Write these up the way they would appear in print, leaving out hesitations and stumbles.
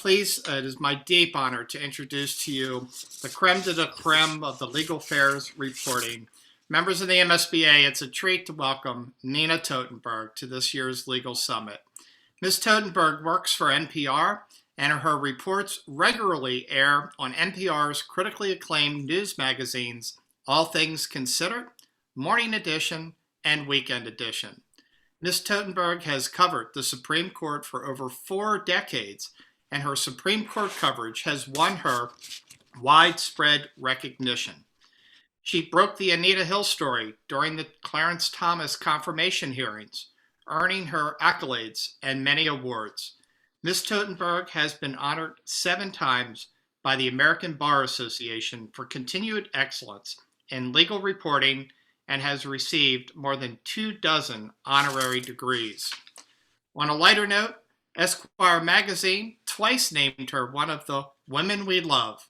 It is my deep honor to introduce to you the creme de la creme of the legal affairs reporting. Members of the MSBA, it's a treat to welcome Nina Tottenberg to this year's Legal Summit. Ms. Tottenberg works for NPR, and her reports regularly air on NPR's critically acclaimed news magazines, All Things Considered, Morning Edition, and Weekend Edition. Ms. Tottenberg has covered the Supreme Court for over 4 decades, and her Supreme Court coverage has won her widespread recognition. She broke the Anita Hill story during the Clarence Thomas confirmation hearings, earning her accolades and many awards. Ms. Tottenberg has been honored 7 times by the American Bar Association for continued excellence in legal reporting and has received more than 24 honorary degrees. On a lighter note, Esquire magazine twice named her one of the women we love.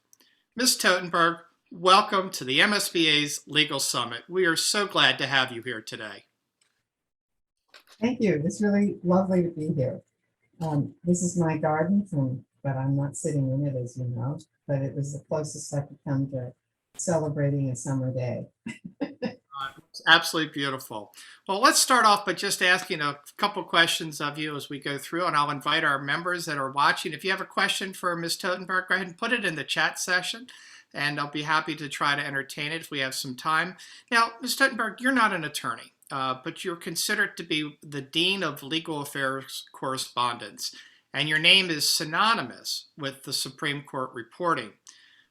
Ms. Tottenberg, welcome to the MSBA's Legal Summit. We are so glad to have you here today. Thank you. It's really lovely to be here. This is my garden, but I'm not sitting in it, as you know, but it was the closest I could come to celebrating a summer day. It's absolutely beautiful. Well, let's start off by just asking a couple questions of you as we go through, and I'll invite our members that are watching. If you have a question for Ms. Tottenberg, go ahead and put it in the chat session, and I'll be happy to try to entertain it if we have some time. Now, Ms. Tottenberg, you're not an attorney, but you're considered to be the Dean of Legal Affairs Correspondence, and your name is synonymous with the Supreme Court reporting.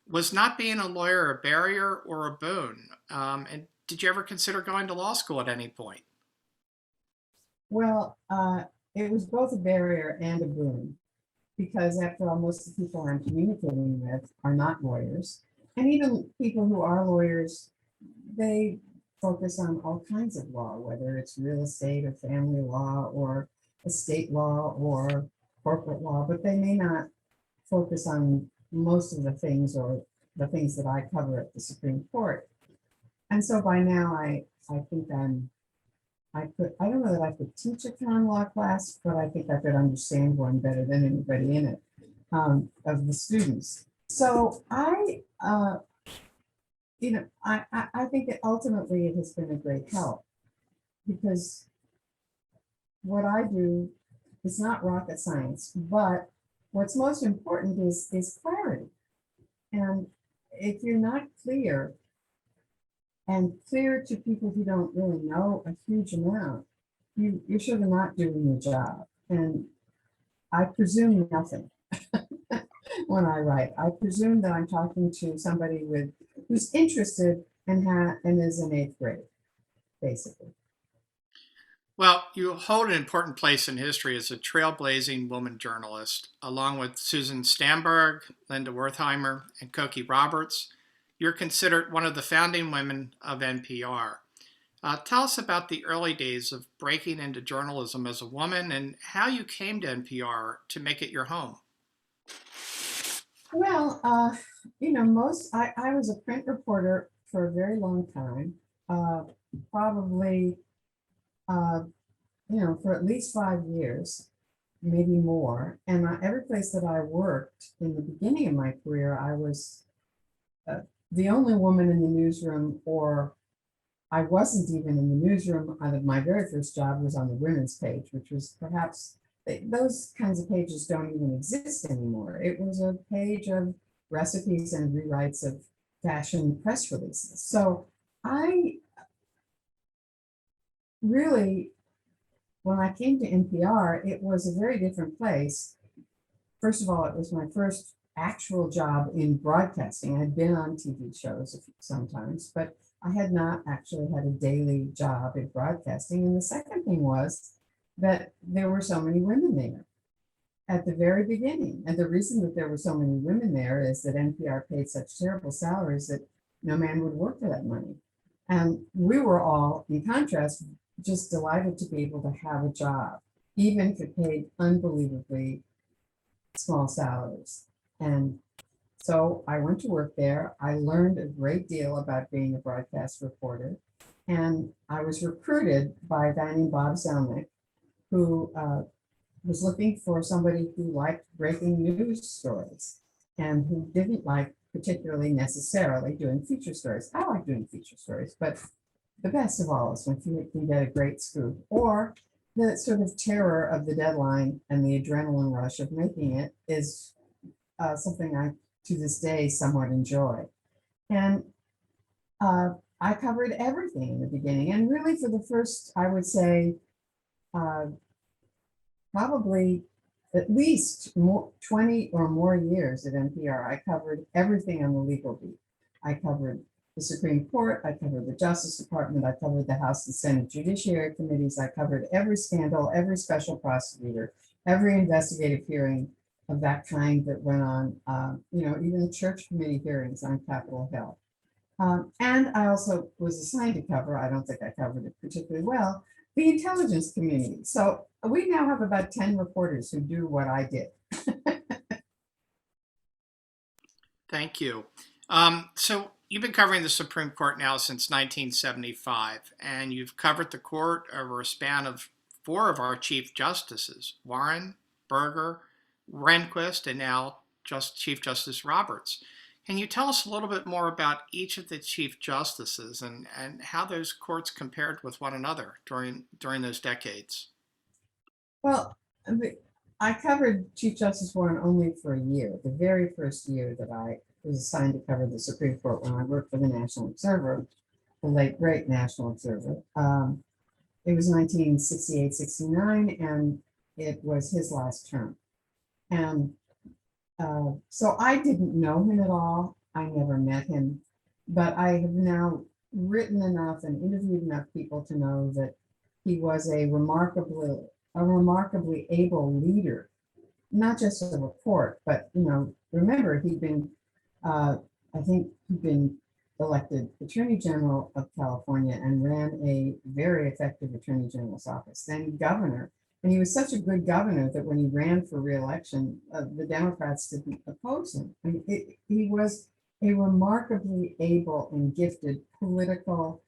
Was not being a lawyer a barrier or a boon? And did you ever consider going to law school at any point? Well, it was both a barrier and a boon, because after all, most of the people I'm communicating with are not lawyers. And even people who are lawyers, they focus on all kinds of law, whether it's real estate or family law or estate law or corporate law, but they may not focus on most of the things or the things that I cover at the Supreme Court. And so by now, I think I don't know that I could teach a common law class, but I think I could understand one better than anybody in it, of the students. So I think that ultimately it has been a great help, because what I do is not rocket science, but what's most important is clarity. And if you're not clear, and clear to people who don't really know a huge amount, you're sure they're not doing your job. And I presume nothing when I write. I presume that I'm talking to somebody who's interested and is in 8th grade, basically. Well, you hold an important place in history as a trailblazing woman journalist, along with Susan Stamberg, Linda Wertheimer, and Cokie Roberts. You're considered one of the founding women of NPR. Tell us about the early days of breaking into journalism as a woman and how you came to NPR to make it your home. Well, I was a print reporter for a very long time, probably, for at least 5 years, maybe more. And every place that I worked in the beginning of my career, I was the only woman in the newsroom, or I wasn't even in the newsroom. My very first job was on the women's page, which was perhaps, those kinds of pages don't even exist anymore. It was a page of recipes and rewrites of fashion press releases. So I really, when I came to NPR, it was a very different place. First of all, it was my first actual job in broadcasting. I had been on TV shows sometimes, but I had not actually had a daily job in broadcasting. And the second thing was that there were so many women there at the very beginning. And the reason that there were so many women there is that NPR paid such terrible salaries that no man would work for that money. And we were all, in contrast, just delighted to be able to have a job, even if it paid unbelievably small salaries. And so I went to work there. I learned a great deal about being a broadcast reporter. And I was recruited by a guy named Bob Zelnick, who was looking for somebody who liked breaking news stories and who didn't like particularly necessarily doing feature stories. I like doing feature stories, but the best of all is when you can get a great scoop, or the sort of terror of the deadline and the adrenaline rush of making it is something I, to this day, somewhat enjoy. And I covered everything in the beginning, and really for the first, I would say, uh, probably at least 20 or more years at NPR, I covered everything on the legal beat. I covered the Supreme Court, I covered the Justice Department, I covered the House and Senate Judiciary Committees, I covered every scandal, every special prosecutor, every investigative hearing of that kind that went on, even the church committee hearings on Capitol Hill. And I also was assigned to cover, I don't think I covered it particularly well, the intelligence community. So we now have about 10 reporters who do what I did. Thank you. So you've been covering the Supreme Court now since 1975, and you've covered the court over a span of four of our Chief Justices, Warren, Berger, Rehnquist, and now just Chief Justice Roberts. Can you tell us a little bit more about each of the Chief Justices and how those courts compared with one another during those decades? Well, I covered Chief Justice Warren only for a year, the very first year that I was assigned to cover the Supreme Court when I worked for the National Observer, the late great National Observer. It was 1968-69, and it was his last term. And so I didn't know him at all. I never met him, but I have now written enough and interviewed enough people to know that he was a remarkably able leader, not just of a court, but remember he'd been, I think he'd been elected Attorney General of California and ran a very effective Attorney General's office, then governor. And he was such a good governor that when he ran for reelection, the Democrats didn't oppose him. I mean, he was a remarkably able and gifted political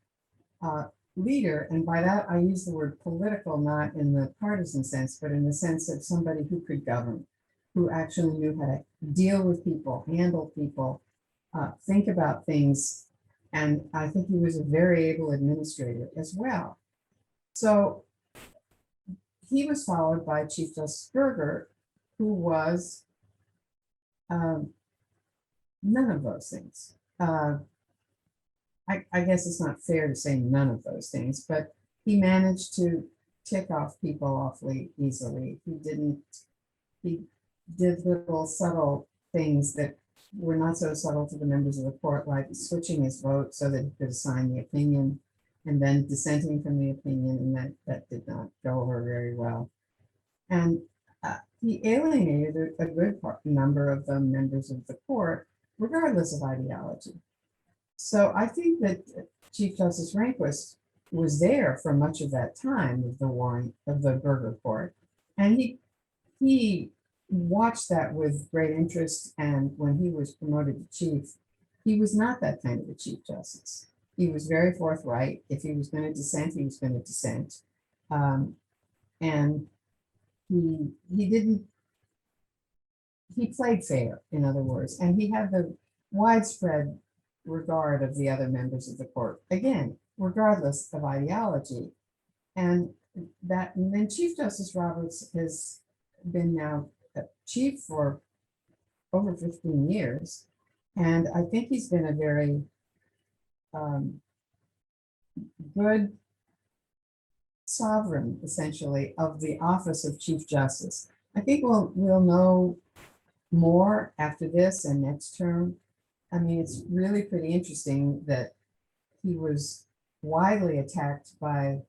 leader. And by that, I use the word political, not in the partisan sense, but in the sense of somebody who could govern, who actually knew how to deal with people, handle people, think about things. And I think he was a very able administrator as well. So he was followed by Chief Justice Berger, who was none of those things. I guess it's not fair to say none of those things, but he managed to tick off people awfully easily. He did little subtle things that were not so subtle to the members of the court, like switching his vote so that he could assign the opinion and then dissenting from the opinion, and that did not go over very well. And he alienated a good number of the members of the court, regardless of ideology. So I think that Chief Justice Rehnquist was there for much of that time of the Berger court, and he watched that with great interest. And when he was promoted to chief, he was not that kind of a Chief Justice. He was very forthright. If he was going to dissent, he was going to dissent. And he played fair, in other words, and he had the widespread regard of the other members of the court, again, regardless of ideology. And then Chief Justice Roberts has been now chief for over 15 years. And I think he's been a very good sovereign, essentially, of the office of Chief Justice. I think we'll know more after this and next term. I mean, it's really pretty interesting that he was widely attacked by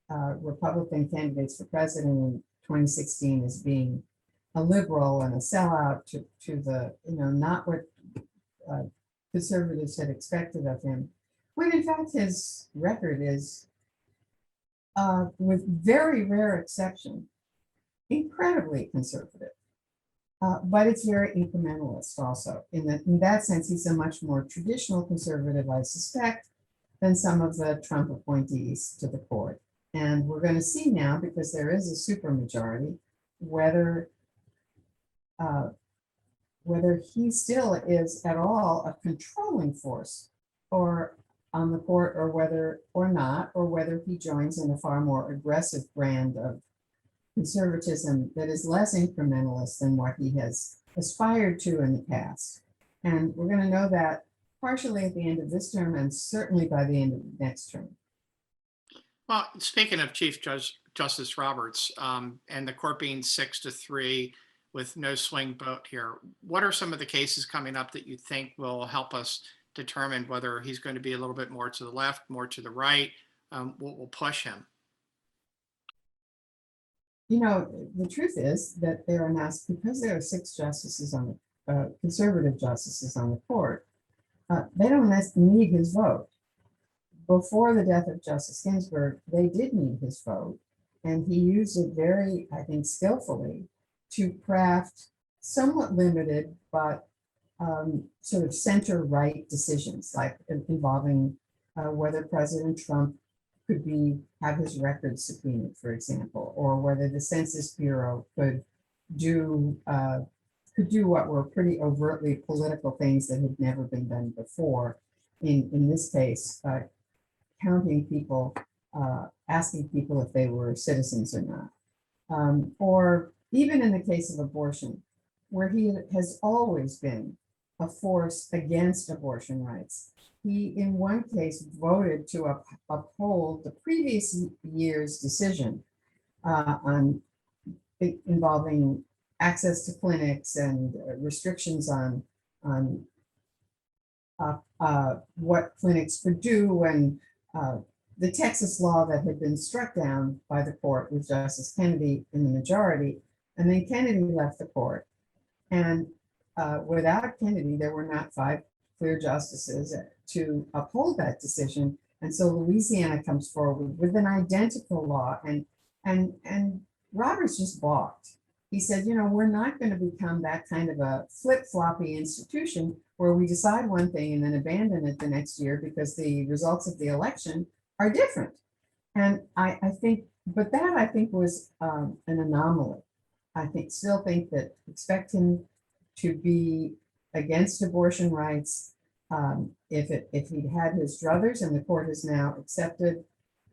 Republican candidates for president in 2016 as being a liberal and a sellout to the, not what conservatives had expected of him, when in fact his record is, with very rare exception, incredibly conservative. But it's very incrementalist also. In that sense, he's a much more traditional conservative, I suspect, than some of the Trump appointees to the court. And we're going to see now, because there is a supermajority whether whether he still is at all a controlling force or on the court, or whether or not, or whether he joins in a far more aggressive brand of conservatism that is less incrementalist than what he has aspired to in the past. And we're going to know that partially at the end of this term and certainly by the end of the next term. Well, speaking of Chief Justice Roberts, and the court being 6-3 with no swing vote here, what are some of the cases coming up that you think will help us determine whether he's going to be a little bit more to the left, more to the right? What will push him? You know, the truth is that there are now, because there are 6 justices on the conservative justices on the court, they don't need his vote. Before the death of Justice Ginsburg, they did need his vote, and he used it very, I think, skillfully to craft somewhat limited but sort of center-right decisions, like involving whether President Trump could have his records subpoenaed, for example, or whether the Census Bureau could do what were pretty overtly political things that had never been done before. In this case, counting people, asking people if they were citizens or not. Or even in the case of abortion, where he has always been a force against abortion rights. He, in one case, voted to uphold the previous year's decision involving access to clinics and restrictions on what clinics could do, and the Texas law that had been struck down by the court with Justice Kennedy in the majority. And then Kennedy left the court. And without Kennedy, there were not 5 clear justices to uphold that decision. And so Louisiana comes forward with an identical law, and Roberts just balked. He said, you know, we're not going to become that kind of a flip-floppy institution where we decide one thing and then abandon it the next year because the results of the election are different. And I think, but that I think was an anomaly. I still think that expect him to be against abortion rights if he'd had his druthers, and the court has now accepted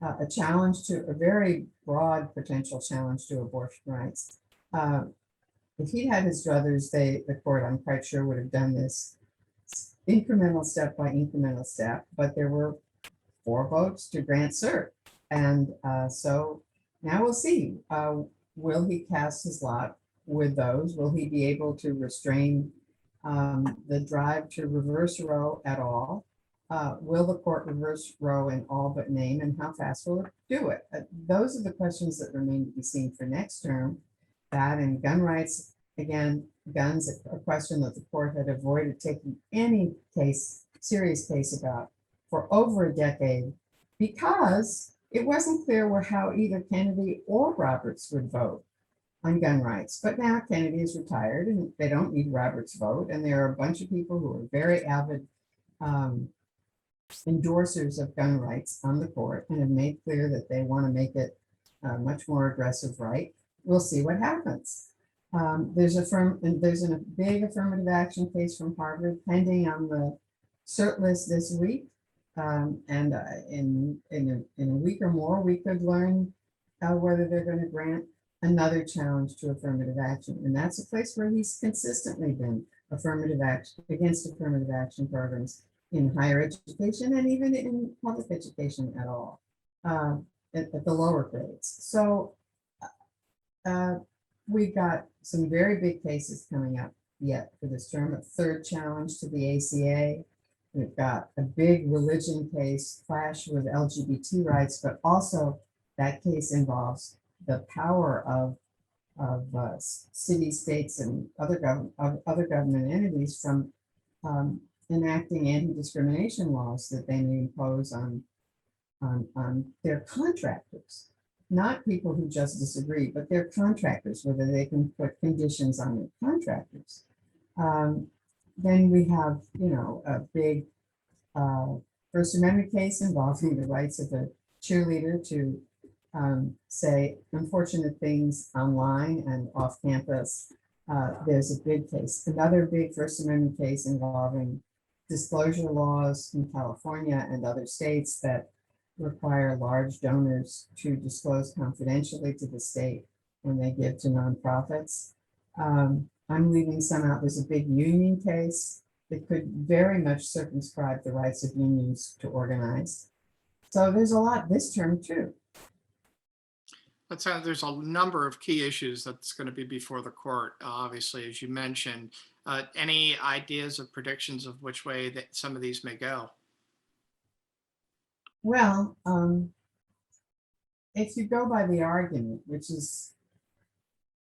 a challenge to a very broad potential challenge to abortion rights. If he'd had his druthers, the court, I'm quite sure, would have done this incremental step by incremental step, but there were 4 votes to grant cert. And so now we'll see. Will he cast his lot with those? Will he be able to restrain the drive to reverse Roe at all? Will the court reverse Roe in all but name, and how fast will it do it? Those are the questions that remain to be seen for next term. That and gun rights, again, guns, a question that the court had avoided taking any serious case about for over a decade, because it wasn't clear how either Kennedy or Roberts would vote on gun rights. But now Kennedy is retired and they don't need Roberts' vote. And there are a bunch of people who are very avid endorsers of gun rights on the court and have made clear that they want to make it a much more aggressive right. We'll see what happens. There's a big affirmative action case from Harvard pending on the cert list this week. And in a week or more, we could learn whether they're going to grant another challenge to affirmative action. And that's a place where he's consistently been against affirmative action programs in higher education and even in public education at all, at the lower grades. So we've got some very big cases coming up yet for this term. A 3rd challenge to the ACA. We've got a big religion case, clash with LGBT rights, but also that case involves the power of cities, states, and other government entities from enacting anti-discrimination laws that they may impose on their contractors, not people who just disagree, but their contractors, whether they can put conditions on their contractors. Then we have, a big First Amendment case involving the rights of a cheerleader to say unfortunate things online and off campus. There's a big case, another big First Amendment case involving disclosure laws in California and other states that require large donors to disclose confidentially to the state when they give to nonprofits. I'm leaving some out. There's a big union case that could very much circumscribe the rights of unions to organize. So there's a lot this term too. There's a number of key issues that's going to be before the court, obviously, as you mentioned. Any ideas or predictions of which way that some of these may go? Well, if you go by the argument, which is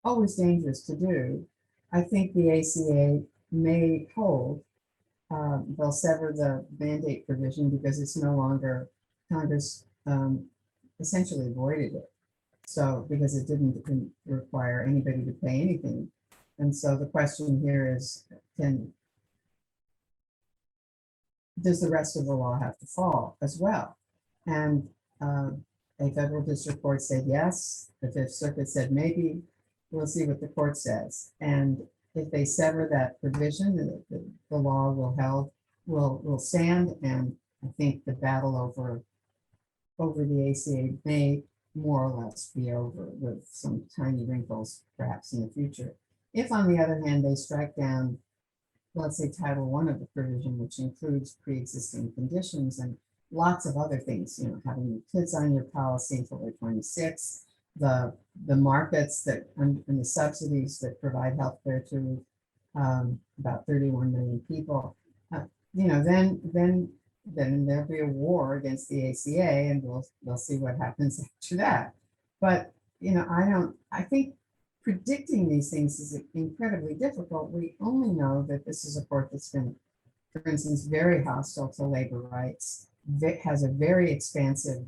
always dangerous to do, I think the ACA may hold. They'll sever the mandate provision because it's no longer, Congress essentially avoided it. So, because it didn't require anybody to pay anything. And so the question here is, does the rest of the law have to fall as well? And a federal district court said yes, the Fifth Circuit said maybe. We'll see what the court says. And if they sever that provision, the law will stand. And I think the battle over the ACA may more or less be over, with some tiny wrinkles perhaps in the future. If, on the other hand, they strike down, let's say, Title I of the provision, which includes pre-existing conditions and lots of other things, having your kids on your policy until they're 26, the markets that and the subsidies that provide health care to about 31 million people, then there'll be a war against the ACA, and we'll see what happens after that. But I think predicting these things is incredibly difficult. We only know that this is a court that's been, for instance, very hostile to labor rights, has a very expansive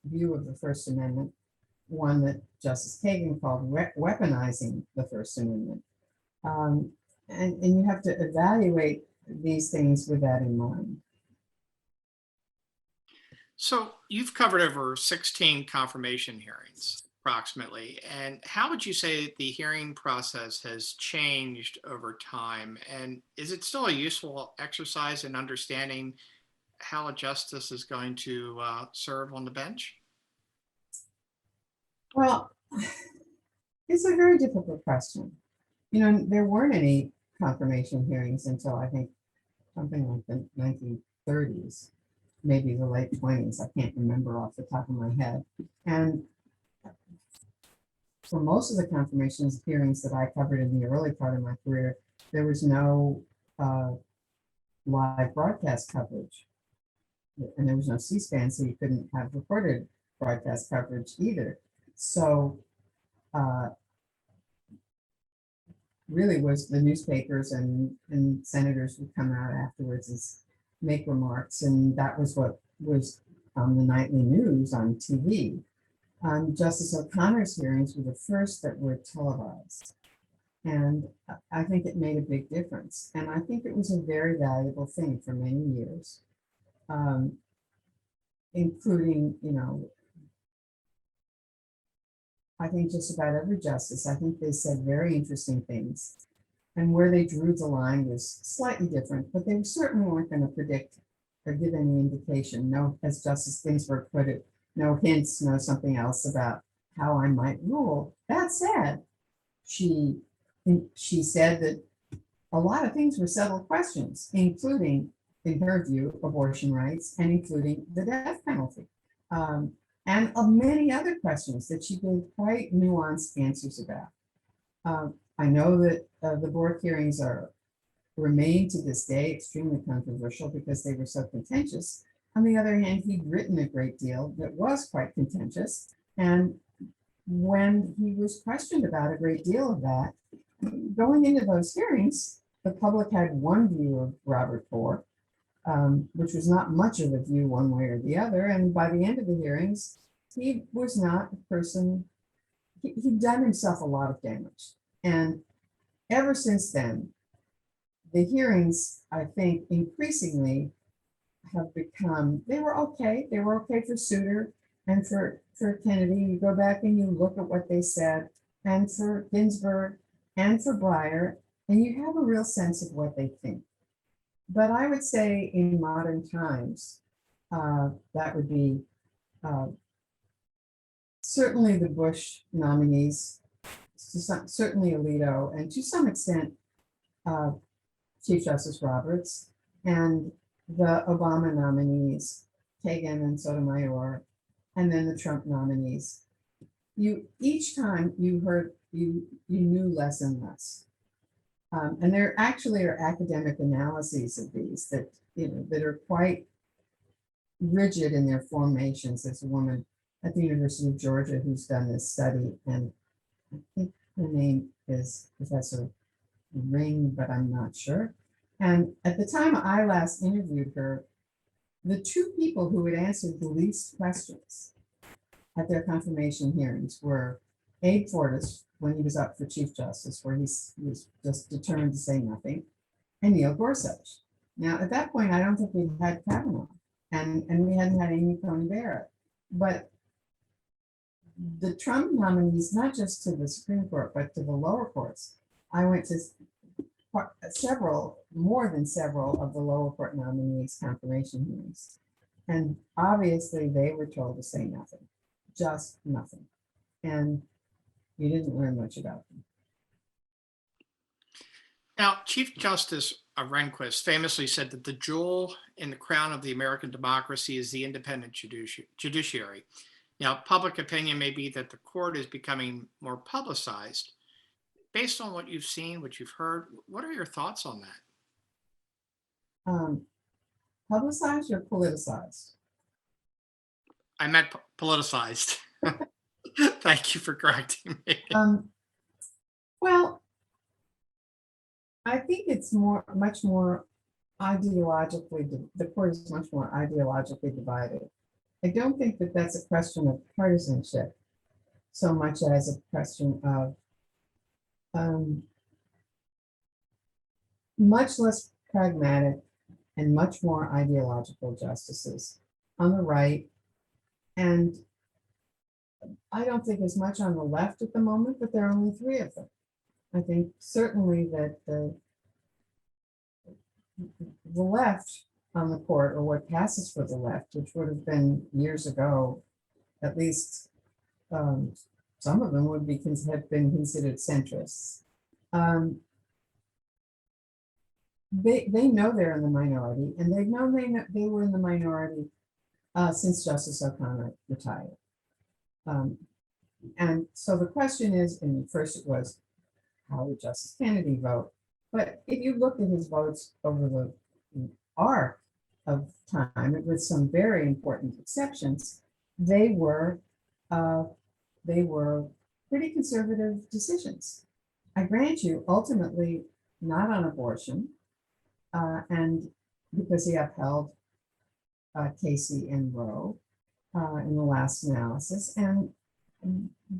view of the First Amendment, one that Justice Kagan called weaponizing the First Amendment. And you have to evaluate these things with that in mind. So you've covered over 16 confirmation hearings, approximately. And how would you say the hearing process has changed over time? And is it still a useful exercise in understanding how a justice is going to serve on the bench? Well, it's a very difficult question. There weren't any confirmation hearings until I think something like the 1930s, maybe the late 20s. I can't remember off the top of my head. And for most of the confirmations hearings that I covered in the early part of my career, there was no live broadcast coverage. And there was no C-SPAN, so you couldn't have recorded broadcast coverage either. So really was the newspapers and senators would come out afterwards and make remarks, and that was what was on the nightly news on TV. Justice O'Connor's hearings were the first that were televised, and I think it made a big difference, and I think it was a very valuable thing for many years, including, I think just about every justice. I think they said very interesting things. And where they drew the line was slightly different, but they certainly weren't going to predict or give any indication. No, as Justice Ginsburg put it, no hints, no something else about how I might rule. That said, she said that a lot of things were settled questions, including, in her view, abortion rights, and including the death penalty. And of many other questions that she gave quite nuanced answers about. I know that the Bork hearings remain to this day extremely controversial because they were so contentious. On the other hand, he'd written a great deal that was quite contentious. And when he was questioned about a great deal of that, going into those hearings, the public had one view of Robert Bork, which was not much of a view one way or the other. And by the end of the hearings, he was not a person, he'd done himself a lot of damage. And ever since then, the hearings, I think, increasingly have become, they were okay for Souter And for Kennedy, you go back and you look at what they said, and for Ginsburg and for Breyer, and you have a real sense of what they think. But I would say in modern times, that would be certainly the Bush nominees, certainly Alito, and to some extent, Chief Justice Roberts, and the Obama nominees, Kagan and Sotomayor, and then the Trump nominees. Each time you heard, you knew less and less. And there actually are academic analyses of these that, that are quite rigid in their formations. There's a woman at the University of Georgia who's done this study, and I think her name is Professor Ring, but I'm not sure. And at the time I last interviewed her, the two people who had answered the least questions at their confirmation hearings were Abe Fortas, when he was up for Chief Justice, where he was just determined to say nothing, and Neil Gorsuch. Now, at that point, I don't think we'd had Kavanaugh, and we hadn't had Amy Coney Barrett. But the Trump nominees, not just to the Supreme Court, but to the lower courts, I went to more than several of the lower court nominees' confirmation hearings. And obviously they were told to say nothing, just nothing. And you didn't learn much about them. Now, Chief Justice Rehnquist famously said that the jewel in the crown of the American democracy is the independent judiciary. Now, public opinion may be that the court is becoming more publicized. Based on what you've seen, what you've heard, what are your thoughts on that? Publicized or politicized? I meant politicized. Thank you for correcting me. Well, I think it's much more ideologically, the court is much more ideologically divided. I don't think that that's a question of partisanship so much as a question of much less pragmatic and much more ideological justices on the right. And I don't think as much on the left at the moment, but there are only three of them. I think certainly that the left on the court, or what passes for the left, which would have been years ago, at least some of them would have been considered centrists. They know they're in the minority, and they've known they were in the minority since Justice O'Connor retired. And so the question is, and first it was, how would Justice Kennedy vote? But if you look at his votes over the arc of time, with some very important exceptions, they were pretty conservative decisions. I grant you, ultimately not on abortion, and because he upheld Casey and Roe in the last analysis,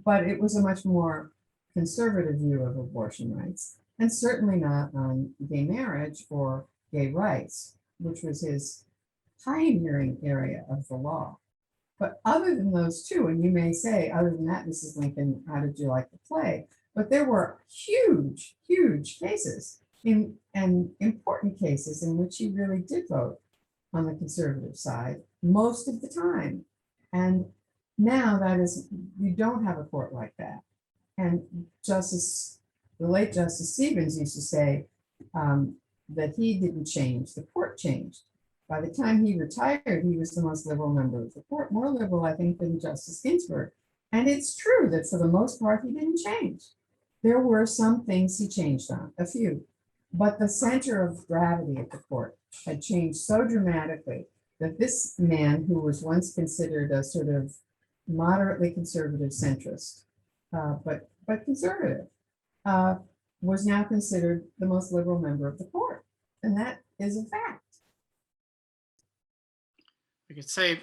but it was a much more conservative view of abortion rights, and certainly not on gay marriage or gay rights, which was his pioneering area of the law. But other than those two, and you may say, other than that, Mrs. Lincoln, how did you like the play? But there were huge, huge cases and important cases in which he really did vote on the conservative side most of the time. And now you don't have a court like that. And the late Justice Stevens used to say that he didn't change, the court changed. By the time he retired, he was the most liberal member of the court, more liberal, I think, than Justice Ginsburg. And it's true that for the most part, he didn't change. There were some things he changed on, a few, but the center of gravity at the court had changed so dramatically that this man, who was once considered a sort of moderately conservative centrist, but conservative, was now considered the most liberal member of the court. And that is a fact. I could say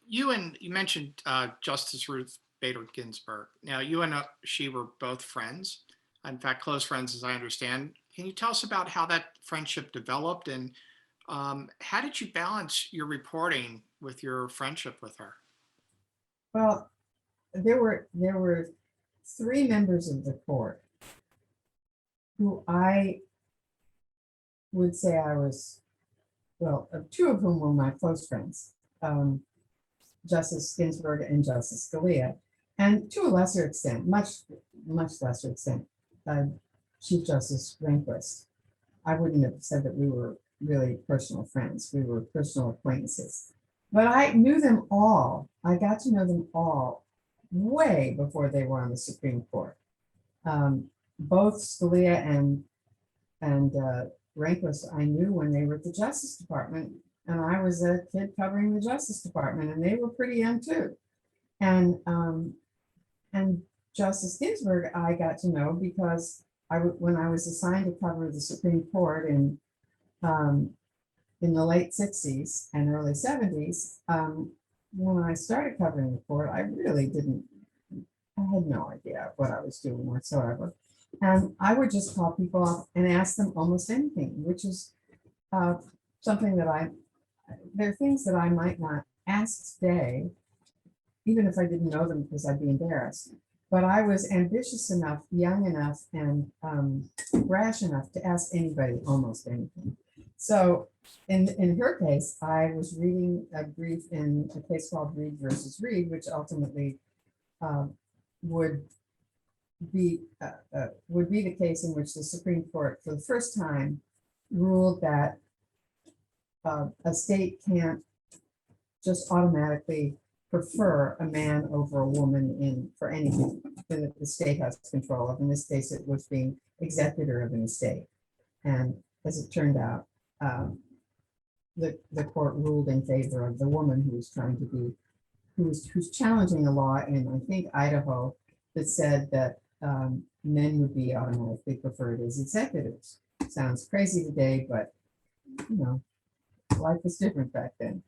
you mentioned Justice Ruth Bader Ginsburg. Now, you and she were both friends, in fact, close friends, as I understand. Can you tell us about how that friendship developed, and how did you balance your reporting with your friendship with her? Well, there were three members of the court who I would say I was, well, two of whom were my close friends, Justice Ginsburg and Justice Scalia, and to a lesser extent, much lesser extent, uh, Chief Justice Rehnquist. I wouldn't have said that we were really personal friends. We were personal acquaintances. But I knew them all. I got to know them all way before they were on the Supreme Court. Both Scalia and Rehnquist I knew when they were at the Justice Department, and I was a kid covering the Justice Department, and they were pretty young too. And Justice Ginsburg I got to know because when I was assigned to cover the Supreme Court in the late 60s and early 70s, when I started covering the court, I really didn't, I had no idea what I was doing whatsoever. And I would just call people up and ask them almost anything, which is something that there are things that I might not ask today, even if I didn't know them because I'd be embarrassed. But I was ambitious enough, young enough, and rash enough to ask anybody almost anything. So in her case, I was reading a brief in a case called Reed versus Reed, which ultimately would be the case in which the Supreme Court, for the first time, ruled that a state can't just automatically prefer a man over a woman for anything that the state has control of. In this case, it was being executor of an estate. And as it turned out, the court ruled in favor of the woman who was trying to be, who's challenging a law in, I think, Idaho, that said that men would be automatically preferred as executives. Sounds crazy today, but you know, life was different back then.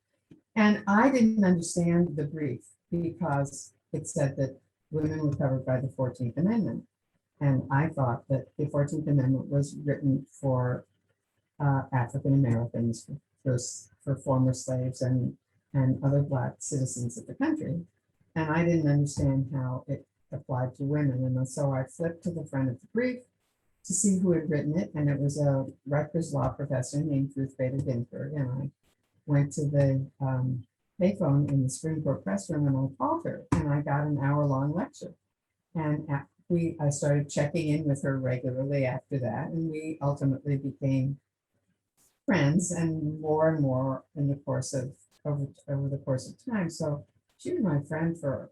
And I didn't understand the brief because it said that women were covered by the 14th Amendment. And I thought that the 14th Amendment was written for African Americans, for former slaves and other Black citizens of the country. And I didn't understand how it applied to women. And so I flipped to the front of the brief to see who had written it. And it was a Rutgers law professor named Ruth Bader Ginsburg. And I went to the payphone in the Supreme Court press room and I called her and I got an hour-long lecture. And I started checking in with her regularly after that. And we ultimately became friends and more in the course of, over the course of time. So she was my friend for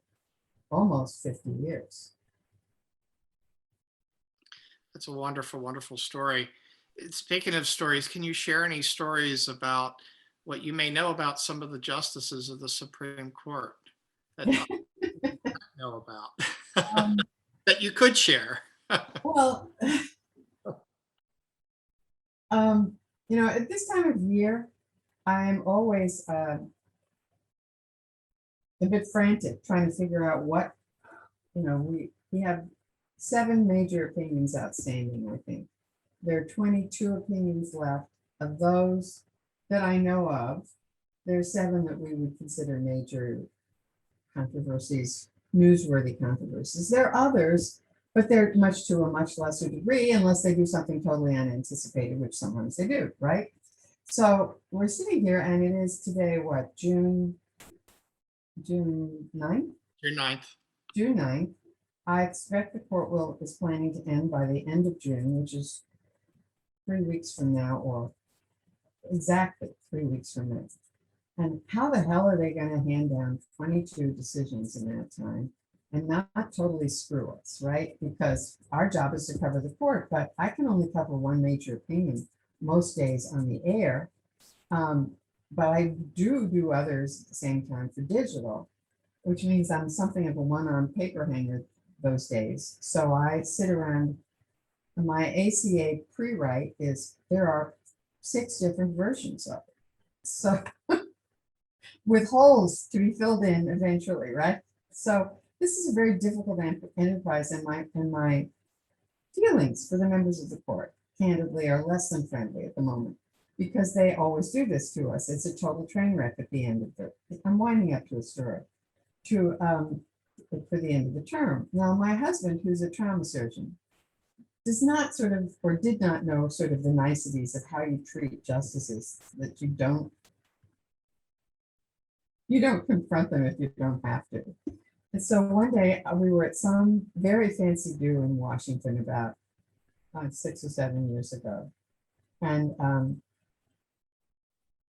almost 50 years. That's a wonderful, wonderful story. Speaking of stories, can you share any stories about what you may know about some of the justices of the Supreme Court that I don't know about that you could share? Well, you know, at this time of year, I'm always a bit frantic trying to figure out what, you know, we have 7 major opinions outstanding, I think. There are 22 opinions left. Of those that I know of, there are 7 that we would consider major controversies, newsworthy controversies. There are others, but they're to a much lesser degree, unless they do something totally unanticipated, which sometimes they do, right? So we're sitting here, and it is today, what, June 9th? June 9th. June 9th. I expect the court is planning to end by the end of June, which is 3 weeks from now, or exactly 3 weeks from now. And how the hell are they going to hand down 22 decisions in that time and not totally screw us, right? Because our job is to cover the court, but I can only cover one major opinion most days on the air. But I do others at the same time for digital, which means I'm something of a one-armed paper hanger those days. So I sit around. My ACA pre-write is there are 6 different versions of it. So with holes to be filled in eventually, right? So this is a very difficult enterprise, and my feelings for the members of the court, candidly, are less than friendly at the moment because they always do this to us. It's a total train wreck at the end of it. I'm winding up to a story. for the end of the term. Now, my husband, who's a trauma surgeon, does not sort of, or did not know sort of the niceties of how you treat justices, that you don't confront them if you don't have to. And so one day we were at some very fancy do in Washington about 6 or 7 years ago. And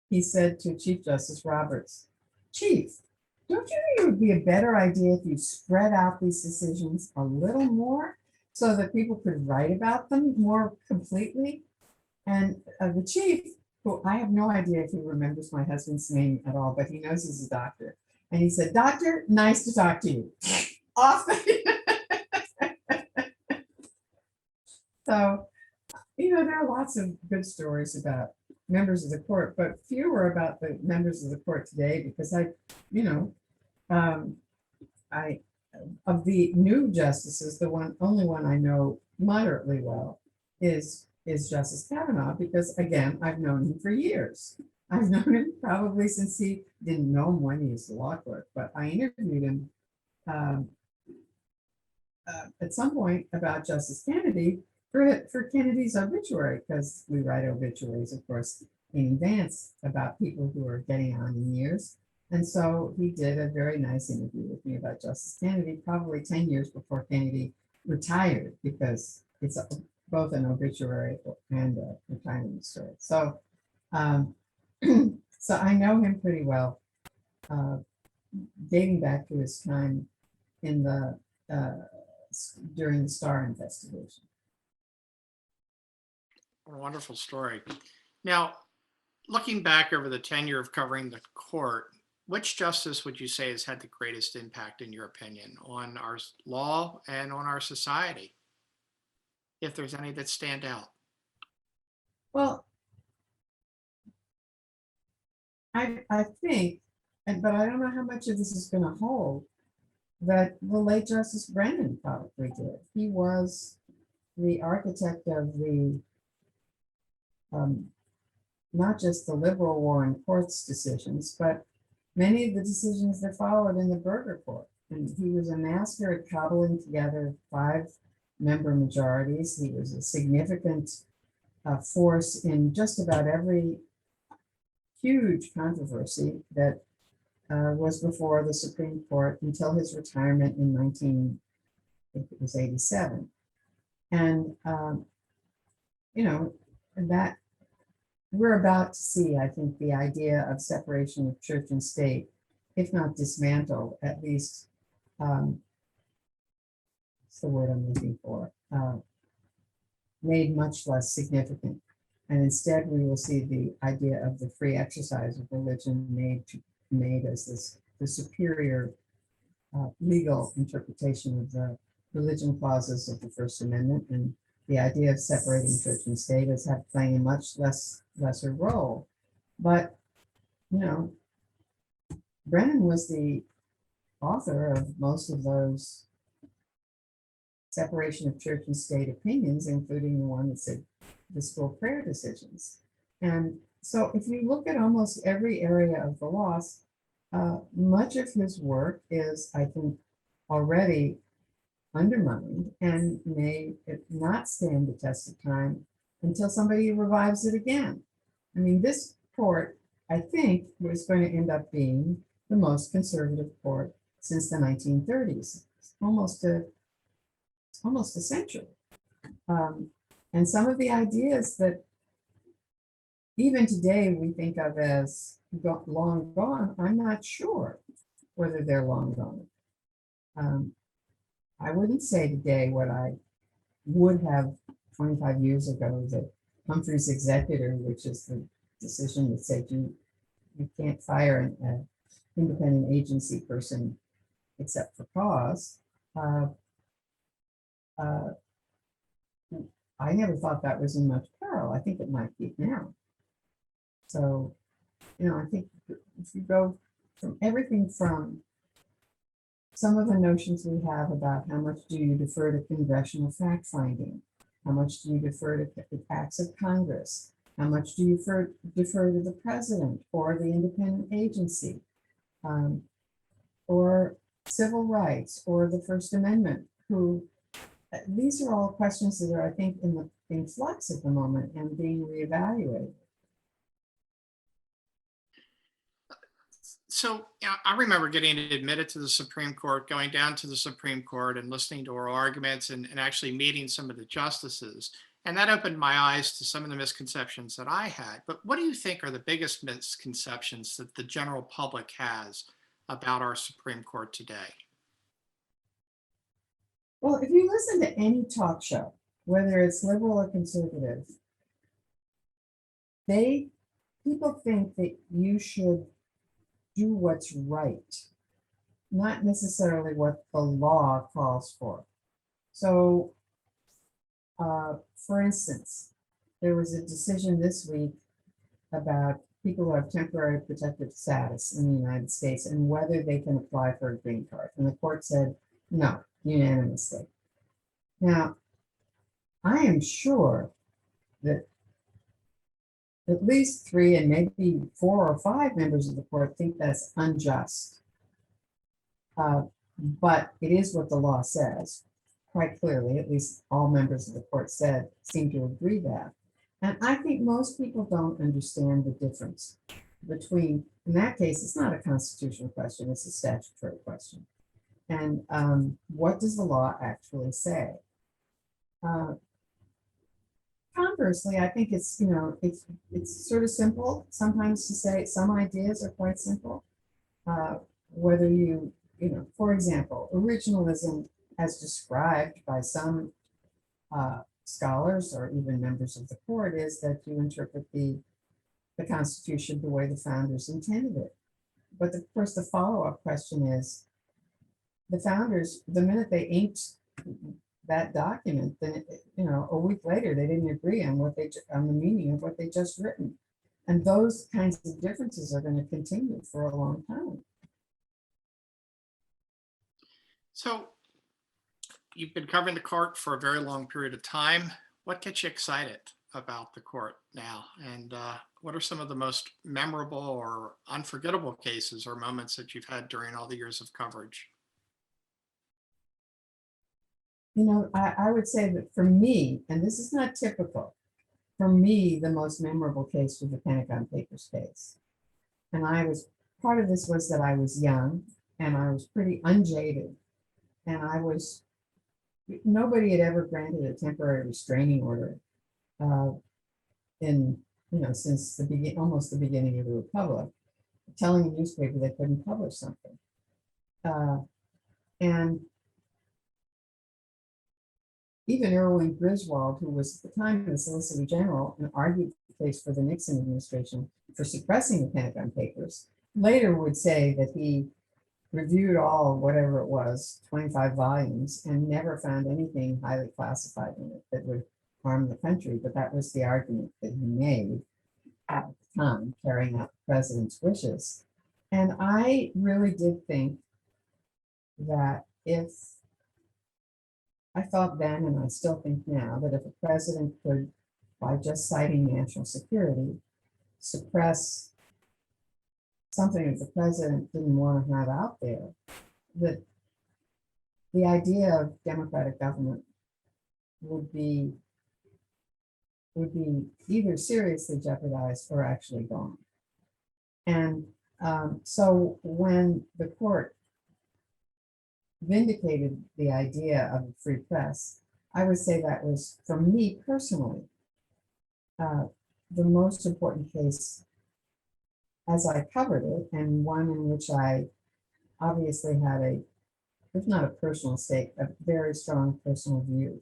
he said to Chief Justice Roberts, "Chief, don't you think it would be a better idea if you spread out these decisions a little more so that people could write about them more completely?" And the chief, who I have no idea if he remembers my husband's name at all, but he knows he's a doctor. And he said, "Doctor, nice to talk to you." Off. So, there are lots of good stories about members of the court, but fewer about the members of the court today because I, of the new justices, the only one I know moderately well is Justice Kavanaugh, because again, I've known him for years. I've known him probably since he didn't know him when he was a law clerk, but I interviewed him at some point about Justice Kennedy for Kennedy's obituary, because we write obituaries, of course, in advance about people who are getting on in years. And so he did a very nice interview with me about Justice Kennedy, probably 10 years before Kennedy retired, because it's both an obituary and a retirement story. So, so I know him pretty well, dating back to his time in the during the Starr investigation. What a wonderful story. Now, looking back over the tenure of covering the court, which justice would you say has had the greatest impact, in your opinion, on our law and on our society, if there's any that stand out? Well, I think, but I don't know how much of this is going to hold, that the late Justice Brennan probably did. He was the architect of the not just the liberal Warren Court's decisions, but many of the decisions that followed in the Burger Court. And he was a master at cobbling together 5-member majorities. He was a significant force in just about every huge controversy that was before the Supreme Court until his retirement in 1987. And, that we're about to see, I think, the idea of separation of church and state, if not dismantled, at least, what's the word I'm looking for, made much less significant. And instead, we will see the idea of the free exercise of religion made as the superior legal interpretation of the religion clauses of the First Amendment, and the idea of separating church and state as playing a much lesser role. But, Brennan was the author of most of those separation of church and state opinions, including the one that said the school prayer decisions. And so if you look at almost every area of the laws, much of his work is, I think, already undermined and may not stand the test of time until somebody revives it again. I mean, this court, I think, was going to end up being the most conservative court since the 1930s. It's almost a century. And some of the ideas that even today we think of as long gone, I'm not sure whether they're long gone. I wouldn't say today what I would have 25 years ago, that Humphrey's executor, which is the decision that said you can't fire an independent agency person except for cause. I never thought that was in much peril. I think it might be now. So, I think if you go from everything from some of the notions we have about how much do you defer to congressional fact-finding, how much do you defer to the acts of Congress, how much do you defer to the president or the independent agency, or civil rights or the First Amendment, who, these are all questions that are, I think, in flux at the moment and being reevaluated. So I remember getting admitted to the Supreme Court, going down to the Supreme Court and listening to oral arguments and actually meeting some of the justices. And that opened my eyes to some of the misconceptions that I had. But what do you think are the biggest misconceptions that the general public has about our Supreme Court today? Well, if you listen to any talk show, whether it's liberal or conservative, people think that you should do what's right, not necessarily what the law calls for. So, for instance, there was a decision this week about people who have temporary protected status in the United States and whether they can apply for a green card. And the court said no, unanimously. Now, I am sure that at least 3 and maybe 4 or 5 members of the court think that's unjust. But it is what the law says quite clearly. At least all members of the court seem to agree that. And I think most people don't understand the difference between, in that case, it's not a constitutional question, it's a statutory question. And what does the law actually say? Conversely, I think it's, it's sort of simple sometimes to say some ideas are quite simple. Whether for example, originalism as described by some scholars or even members of the court is that you interpret the Constitution the way the founders intended it. But of course, the follow-up question is, the founders, the minute they inked that document, then a week later they didn't agree on on the meaning of what they just written, and those kinds of differences are going to continue for a long time. So you've been covering the court for a very long period of time. What gets you excited about the court now? And what are some of the most memorable or unforgettable cases or moments that you've had during all the years of coverage? I would say that for me, and this is not typical, for me, the most memorable case was the Pentagon Papers case. And part of this was that I was young and I was pretty unjaded. And nobody had ever granted a temporary restraining order since almost the beginning of the Republic, telling a newspaper they couldn't publish something. And even Erwin Griswold, who was at the time the Solicitor General and argued the case for the Nixon administration for suppressing the Pentagon Papers, later would say that he reviewed whatever it was, 25 volumes, and never found anything highly classified in it that would harm the country. But that was the argument that he made at the time, carrying out the president's wishes. And I really did think that I thought then, and I still think now, that if a president could, by just citing national security, suppress something that the president didn't want to have out there, that the idea of democratic government would be either seriously jeopardized or actually gone. And so when the court vindicated the idea of a free press, I would say that was, for me personally, the most important case as I covered it, and one in which I obviously had if not a personal stake, a very strong personal view.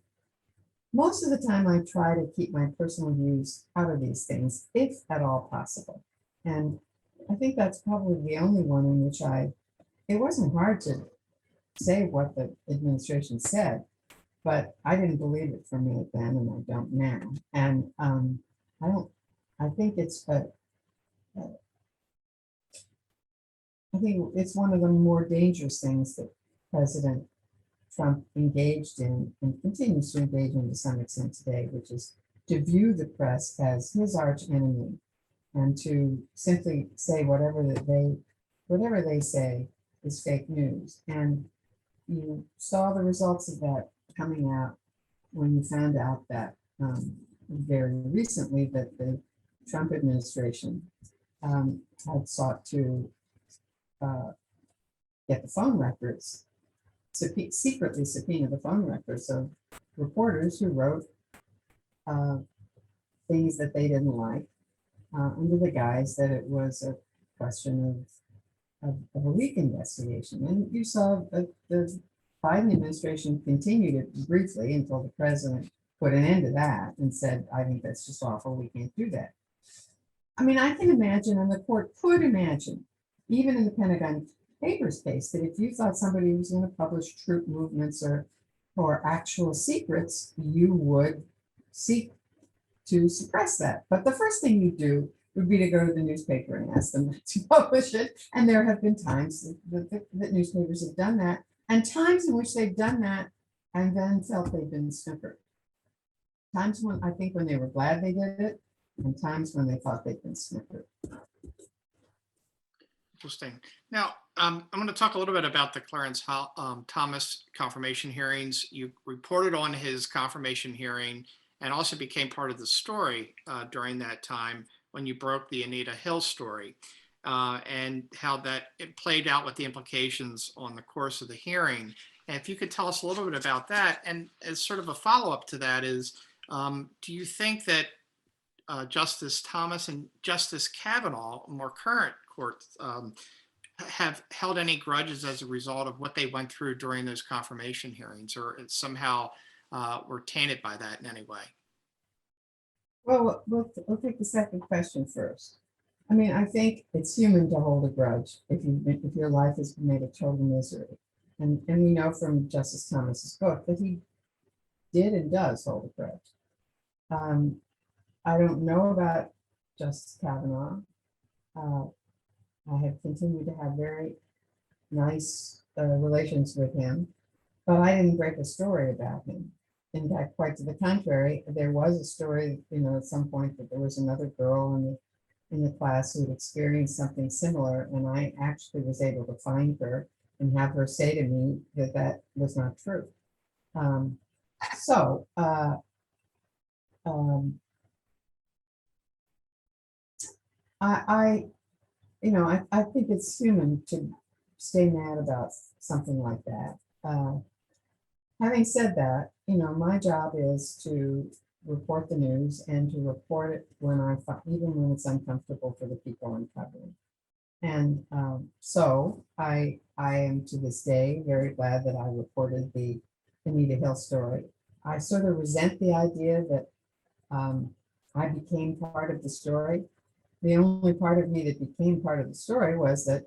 Most of the time I try to keep my personal views out of these things, if at all possible. And I think that's probably the only one in which it wasn't hard to say what the administration said, but I didn't believe it for a minute then, and I don't now. And I think it's one of the more dangerous things that President Trump engaged in and continues to engage in to some extent today, which is to view the press as his arch enemy and to simply say whatever they say is fake news. And you saw the results of that coming out when you found out that very recently that the Trump administration had sought to get the phone records, secretly subpoena the phone records of reporters who wrote things that they didn't like under the guise that it was a question of a leak investigation. And you saw that the Biden administration continued it briefly until the president put an end to that and said, I think that's just awful. We can't do that. I mean, I can imagine, and the court could imagine, even in the Pentagon Papers case, that if you thought somebody was going to publish troop movements or actual secrets, you would seek to suppress that. But the first thing you do would be to go to the newspaper and ask them to publish it. And there have been times that newspapers have done that, and times in which they've done that and then felt they've been snookered. Times when I think when they were glad they did it, and times when they thought they'd been snookered. Interesting. Now, I'm going to talk a little bit about the Clarence Thomas confirmation hearings. You reported on his confirmation hearing and also became part of the story during that time when you broke the Anita Hill story and how that it played out with the implications on the course of the hearing. And if you could tell us a little bit about that, and as sort of a follow-up to that is, do you think that Justice Thomas and Justice Kavanaugh, more current courts, have held any grudges as a result of what they went through during those confirmation hearings, or somehow were tainted by that in any way? Well, we'll take the second question first. I mean, I think it's human to hold a grudge if your life has been made a total misery. And we know from Justice Thomas's book that he did and does hold a grudge. I don't know about Justice Kavanaugh. I have continued to have very nice relations with him, but I didn't break a story about him. In fact, quite to the contrary, there was a story, at some point that there was another girl in the class who had experienced something similar, and I actually was able to find her and have her say to me that that was not true. I think it's human to stay mad about something like that. Having said that, my job is to report the news and to report it even when it's uncomfortable for the people I'm covering. And so I am to this day very glad that I reported the Anita Hill story. I sort of resent the idea that I became part of the story. The only part of me that became part of the story was that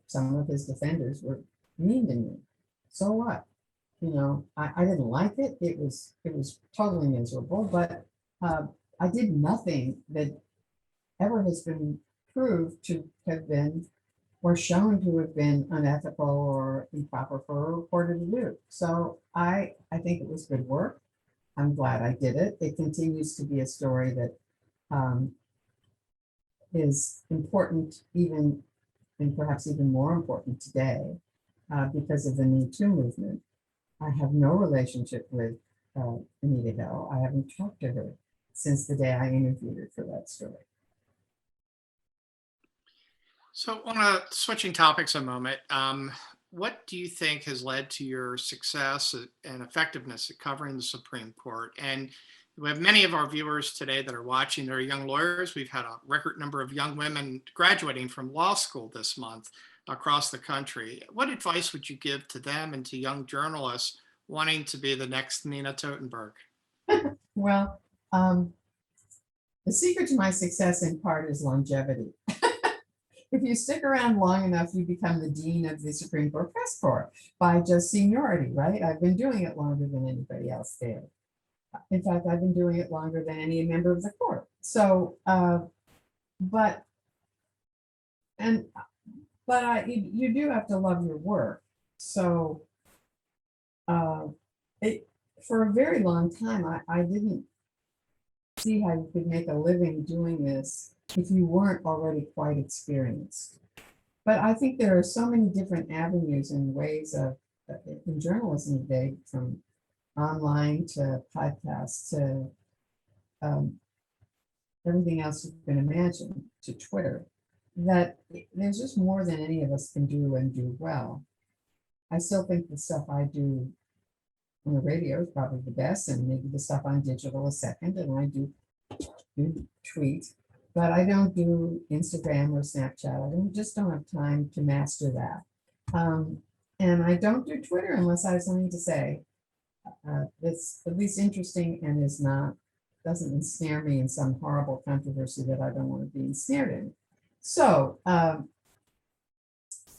some of his defenders were mean to me. So what? I didn't like it. It was totally miserable, but I did nothing that ever has been proved to have been or shown to have been unethical or improper for a reporter to do. So I think it was good work. I'm glad I did it. It continues to be a story that is important, even and perhaps even more important today because of the Me Too movement. I have no relationship with Anita Hill. I haven't talked to her since the day I interviewed her for that story. So switching topics a moment, what do you think has led to your success and effectiveness at covering the Supreme Court? And we have many of our viewers today that are watching that are young lawyers. We've had a record number of young women graduating from law school this month across the country. What advice would you give to them and to young journalists wanting to be the next Nina Tottenberg? Well, the secret to my success in part is longevity. If you stick around long enough, you become the dean of the Supreme Court press corps by just seniority, right? I've been doing it longer than anybody else did. In fact, I've been doing it longer than any member of the court. So, you do have to love your work. So, for a very long time, I didn't see how you could make a living doing this if you weren't already quite experienced. But I think there are so many different avenues and ways of, in journalism today, from online to podcasts to um, everything else you can imagine, to Twitter, that there's just more than any of us can do and do well. I still think the stuff I do on the radio is probably the best, and maybe the stuff on digital is second, and I do tweet, but I don't do Instagram or Snapchat. Just don't have time to master that. And I don't do Twitter unless I have something to say that's at least interesting and doesn't ensnare me in some horrible controversy that I don't want to be ensnared in. So I'm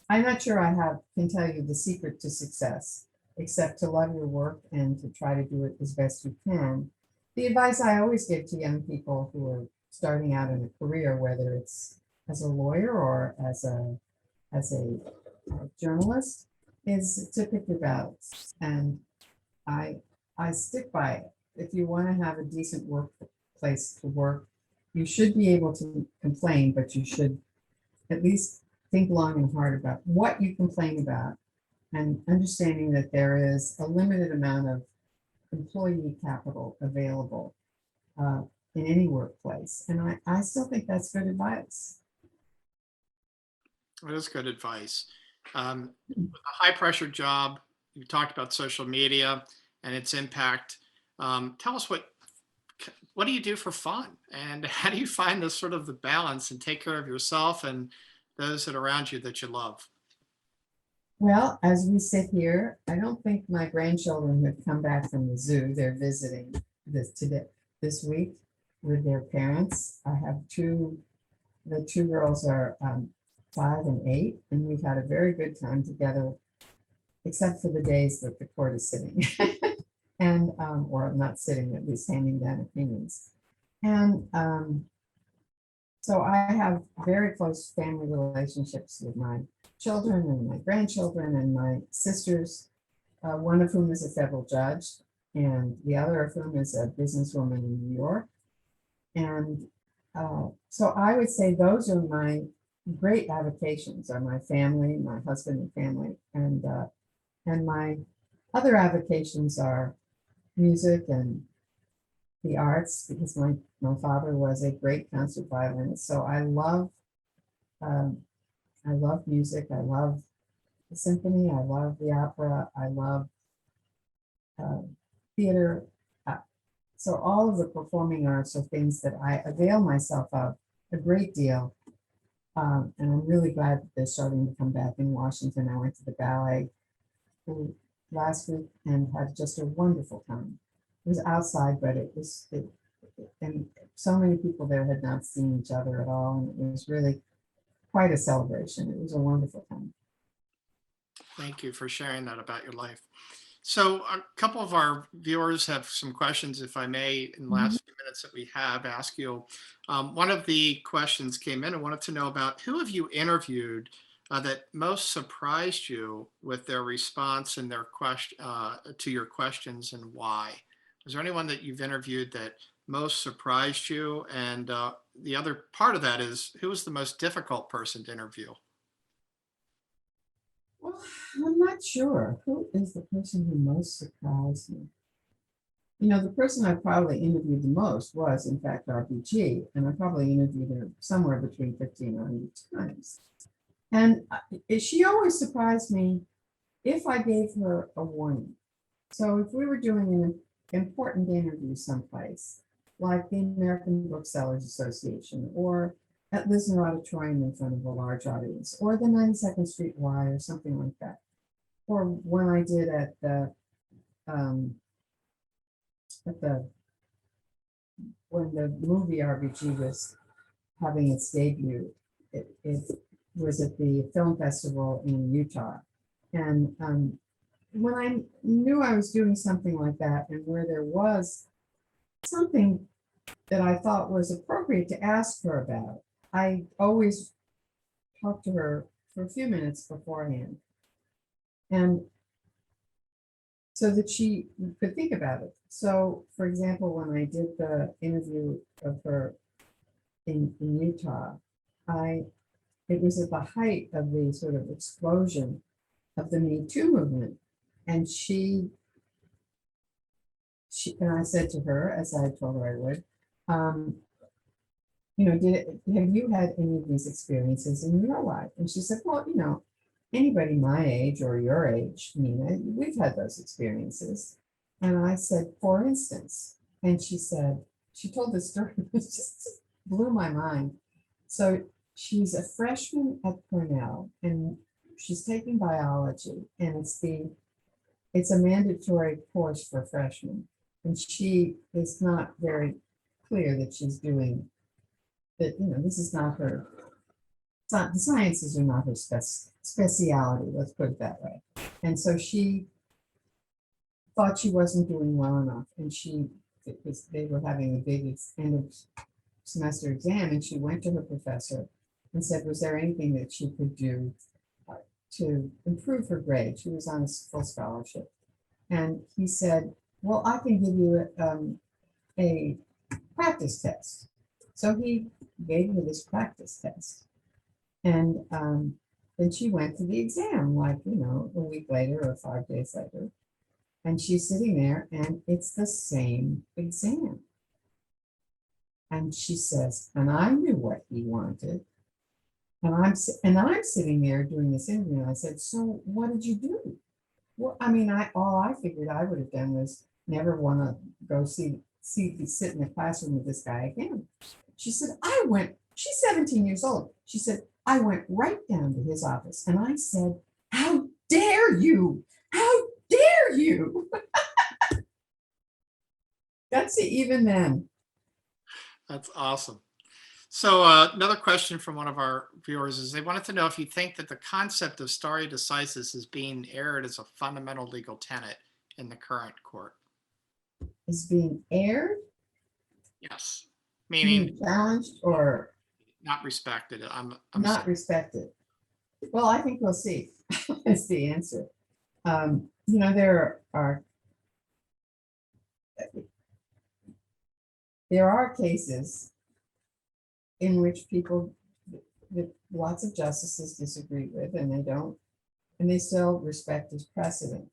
not sure can tell you the secret to success, except to love your work and to try to do it as best you can. The advice I always give to young people who are starting out in a career, whether it's as a lawyer or as a journalist, is to pick your battles. And I stick by it. If you want to have a decent workplace to work, you should be able to complain, but you should at least think long and hard about what you complain about, and understanding that there is a limited amount of employee capital available in any workplace. And I still think that's good advice. That is good advice. With a high pressure job, you talked about social media and its impact. Tell us what do you do for fun, and how do you find this sort of the balance and take care of yourself and those that are around you that you love? Well, as we sit here, I don't think my grandchildren have come back from the zoo. They're visiting this week with their parents. I have the two girls are 5 and 8, and we've had a very good time together, except for the days that the court is sitting. And or not sitting, at least handing down opinions. And so I have very close family relationships with my children and my grandchildren and my sisters, one of whom is a federal judge, and the other of whom is a businesswoman in New York. And so I would say those are my great avocations, are my family, my husband and family, and my other avocations are music and the arts, because my father was a great concert violinist. So I love music. I love the symphony. I love the opera. I love theater. So all of the performing arts are things that I avail myself of a great deal. And I'm really glad that they're starting to come back in Washington. I went to the ballet last week and had just a wonderful time. It was outside, but and so many people there had not seen each other at all, and it was really quite a celebration. It was a wonderful time. Thank you for sharing that about your life. So a couple of our viewers have some questions, if I may, in the last few minutes that we have, ask you. One of the questions came in and wanted to know about who have you interviewed that most surprised you with their response and their question to your questions, and why? Was there anyone that you've interviewed that most surprised you? And the other part of that is, who was the most difficult person to interview? Well, I'm not sure. Who is the person who most surprised me? The person I probably interviewed the most was, in fact, RBG, and I probably interviewed her somewhere between 50 and 100 times. And she always surprised me if I gave her a warning. So if we were doing an important interview someplace, like the American Booksellers Association, or at Lisner Auditorium in front of a large audience, or the 92nd Street Y, or something like that. Or when I did at when the movie RBG was having its debut, it was at the film festival in Utah. And when I knew I was doing something like that, and where there was something that I thought was appropriate to ask her about, I always talked to her for a few minutes beforehand, and so that she could think about it. So, for example, when I did the interview of her in Utah, I it was at the height of the sort of explosion of the Me Too movement. And and I said to her, as I told her I would, have you had any of these experiences in your life? And she said, well, anybody my age or your age, Nina, we've had those experiences. And I said, for instance, and she told the story, it just blew my mind. So she's a freshman at Cornell and she's taking biology, and it's a mandatory course for freshmen. And she is not very clear that she's doing that, this is not her, the sciences are not her speciality, let's put it that way. And so she thought she wasn't doing well enough, and they were having a big end of semester exam, and she went to her professor and said, was there anything that she could do to improve her grade? She was on a full scholarship. And he said, well, I can give you a practice test. So he gave her this practice test. And then she went to the exam, like, a week later or 5 days later. And she's sitting there, and it's the same exam. And she says, and I knew what he wanted. And I'm sitting there doing this interview. And I said, so what did you do? Well, I mean, all I figured I would have done was never want to go sit in the classroom with this guy again. She said, she's 17 years old. She said, I went right down to his office and I said, how dare you? How dare you? That's it, even then. That's awesome. So another question from one of our viewers is they wanted to know if you think that the concept of stare decisis is being aired as a fundamental legal tenet in the current court. Is being aired? Yes. Meaning challenged or not respected. I'm not respected. Well, I think we'll see. That's the answer. There are cases in which people that lots of justices disagree with, and they still respect as precedent.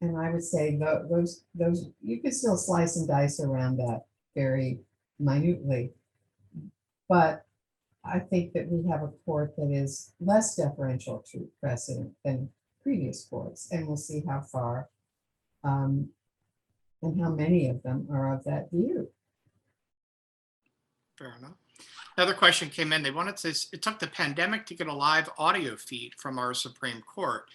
And I would say those you could still slice and dice around that very minutely, but I think that we have a court that is less deferential to precedent than previous courts, and we'll see how far and how many of them are of that view. Fair enough. Another question came in. They wanted to say it took the pandemic to get a live audio feed from our Supreme Court.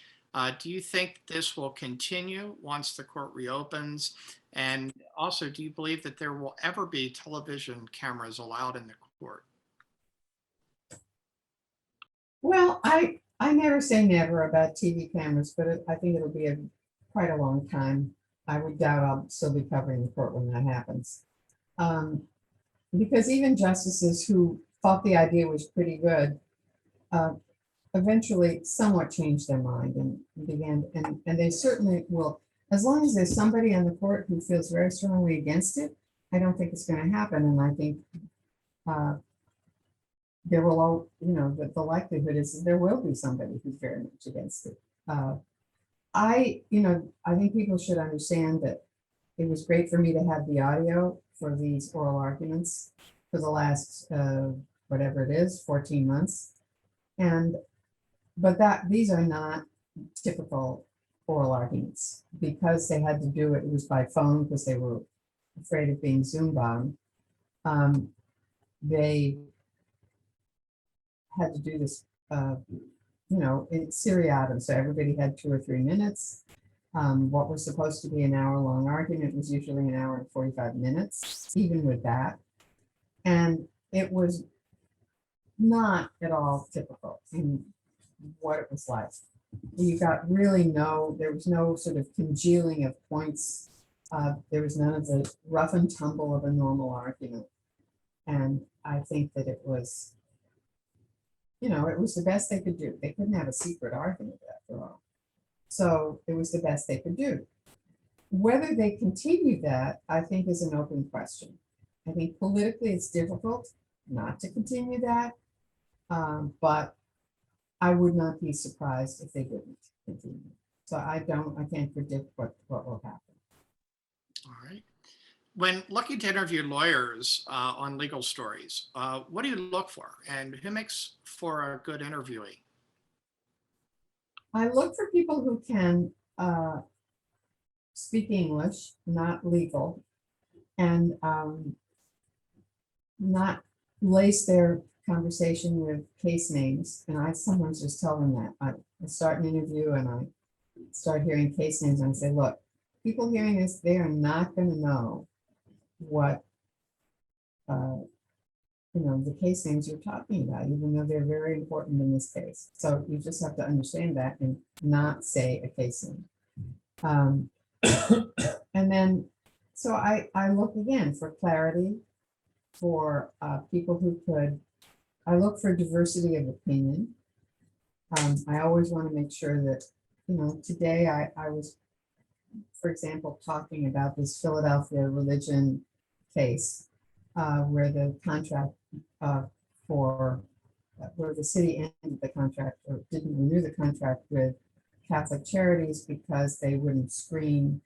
Do you think this will continue once the court reopens? And also, do you believe that there will ever be television cameras allowed in the court? Well, I never say never about TV cameras, but I think it'll be quite a long time. I would doubt I'll still be covering the court when that happens. Because even justices who thought the idea was pretty good eventually somewhat changed their mind and began, and they certainly will, as long as there's somebody on the court who feels very strongly against it. I don't think it's going to happen, and I think there will, the likelihood is there will be somebody who's very much against it. I think people should understand that it was great for me to have the audio for these oral arguments for the last, whatever it is, 14 months. But these are not typical oral arguments because they had to do it was by phone because they were afraid of being Zoom bombed. They had to do this, in seriatim, so everybody had 2 or 3 minutes. What was supposed to be an hour-long argument was usually an hour and 45 minutes, even with that. And it was not at all typical in what it was like. You got there was no sort of congealing of points. There was none of the rough and tumble of a normal argument. And I think that it was, it was the best they could do. They couldn't have a secret argument after all. So it was the best they could do. Whether they continue that, I think, is an open question. I think politically it's difficult not to continue that, but I would not be surprised if they didn't continue. So I can't predict what will happen. All right. When looking to interview lawyers on legal stories, what do you look for, and who makes for a good interviewee? I look for people who can speak English, not legal, and not lace their conversation with case names. And I sometimes just tell them that. I start an interview and I start hearing case names and I say, look, people hearing this, they are not going to know what the case names you're talking about, even though they're very important in this case. So you just have to understand that and not say a case name. And then, so I look again for clarity, for people who could, I look for diversity of opinion. I always want to make sure that, today I was, for example, talking about this Philadelphia religion case where the contract where the city ended the contract or didn't renew the contract with Catholic Charities because they wouldn't screen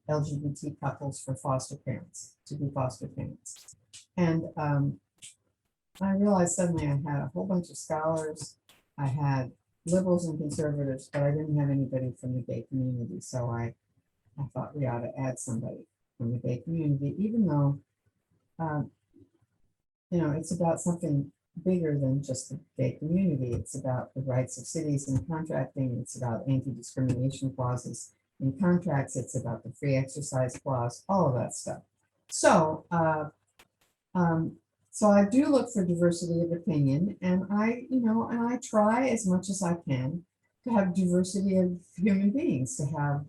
LGBT couples for foster parents to be foster parents. And I realized suddenly I had a whole bunch of scholars. I had liberals and conservatives, but I didn't have anybody from the gay community. So I thought we ought to add somebody from the gay community, even though it's about something bigger than just the gay community. It's about the rights of cities in contracting. It's about anti-discrimination clauses in contracts. It's about the free exercise clause, all of that stuff. So, so I do look for diversity of opinion, and I try as much as I can to have diversity of human beings, to have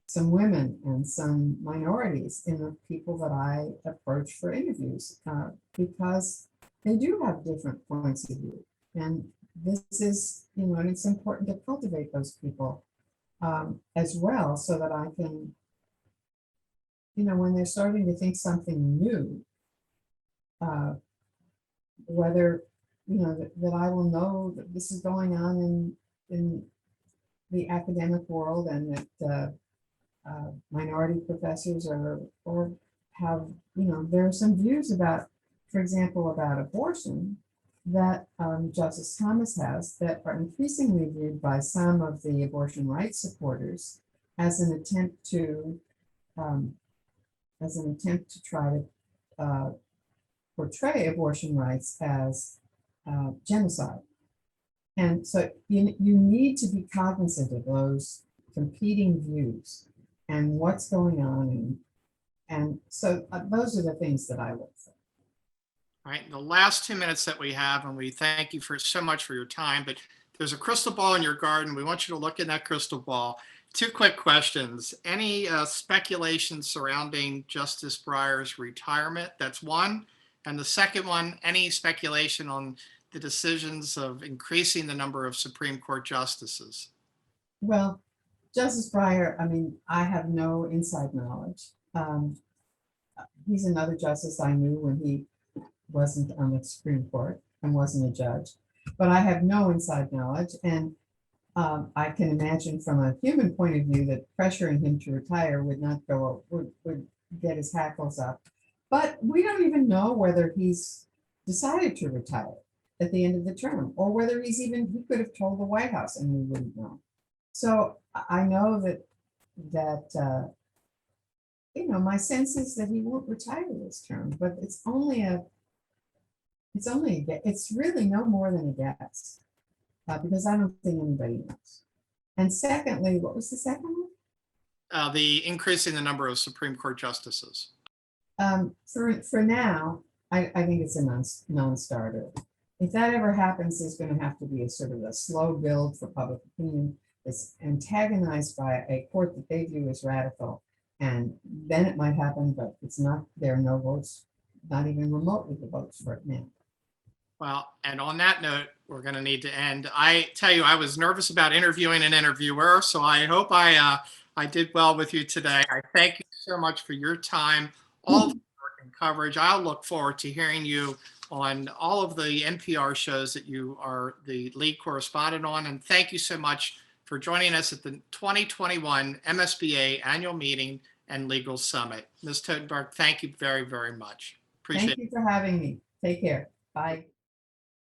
some women and some minorities in the people that I approach for interviews, because they do have different points of view. And this is, and it's important to cultivate those people as well, so that I can, when they're starting to think something new, whether, that I will know that this is going on in the academic world, and that minority professors or have, there are some views about, for example, about abortion that Justice Thomas has that are increasingly viewed by some of the abortion rights supporters as an attempt to try to portray abortion rights as genocide. And so you need to be cognizant of those competing views and what's going on. And so those are the things that I look for. All right, in the last 2 minutes that we have, and we thank you for so much for your time, but there's a crystal ball in your garden. We want you to look in that crystal ball. 2 quick questions. Any speculation surrounding Justice Breyer's retirement? That's one. And the second one, any speculation on the decisions of increasing the number of Supreme Court justices? Well, Justice Breyer, I have no inside knowledge. He's another justice I knew when he wasn't on the Supreme Court and wasn't a judge, but I have no inside knowledge. And I can imagine from a human point of view that pressuring him to retire would not would get his hackles up. But we don't even know whether he's decided to retire at the end of the term, or whether he could have told the White House and we wouldn't know. So I know that my sense is that he won't retire this term, but it's really no more than a guess, because I don't think anybody knows. And secondly, what was the second one? The increasing the number of Supreme Court justices. For now, I think it's a non-starter. If that ever happens, there's going to have to be a sort of a slow build for public opinion that's antagonized by a court that they view as radical, and then it might happen, but it's not. There are no votes, not even remotely the votes for it now. Well, and on that note, we're going to need to end. I tell you, I was nervous about interviewing an interviewer, so I hope I did well with you today. I thank you so much for your time, all of your work and coverage. I'll look forward to hearing you on all of the NPR shows that you are the lead correspondent on. And thank you so much for joining us at the 2021 MSBA Annual Meeting and Legal Summit. Ms. Tottenberg, thank you very, very much. Appreciate it. Thank you for having me. Take care. Bye.